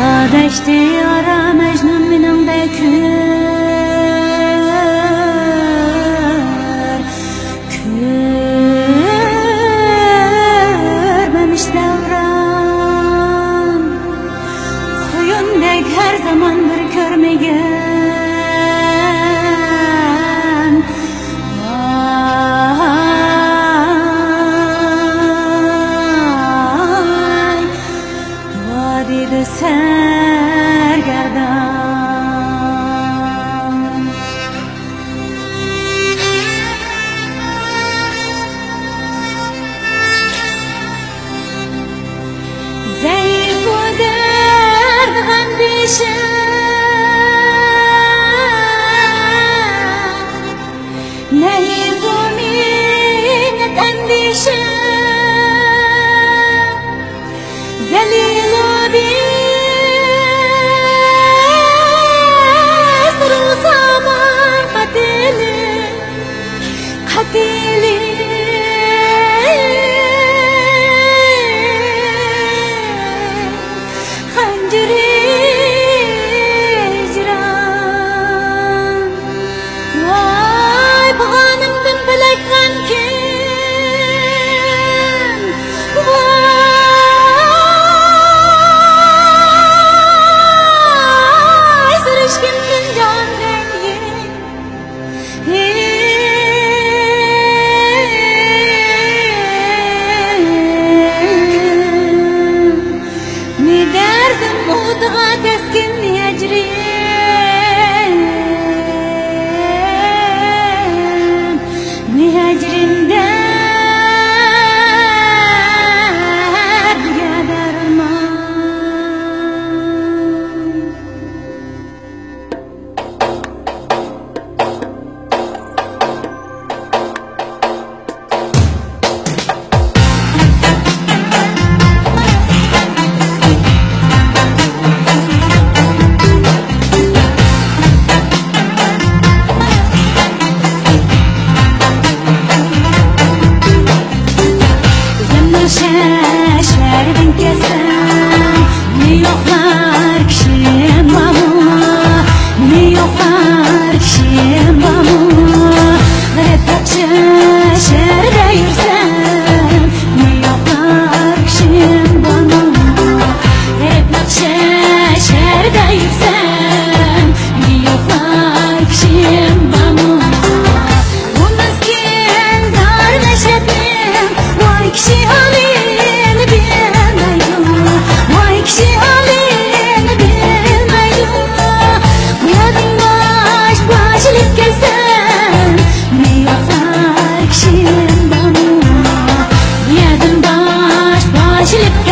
Ateşte yara Mecnun mininde körmemiş devran Huyundek her zaman bir körmegen Vay vadide sergerdan Zayıf o dert andişe Nehif o minnet andişe Zelil o bisr o zaman katili Khanciri hicran Vay bağanımdan bilek kankim Vay sürüşkümdün can rengin Ne derdim muhtığa teskin hecrim Ne hecrimden derdiye derman Şerden kesem Ne yoklar kişim bamu Ne yoklar kişim bamu Hep açı şerde yürsem Ne yoklar kişim bamu Hep açı şerde yürsem Ne yoklar kişim bamu Bu meskin zar neşetim Vay kişi Başlık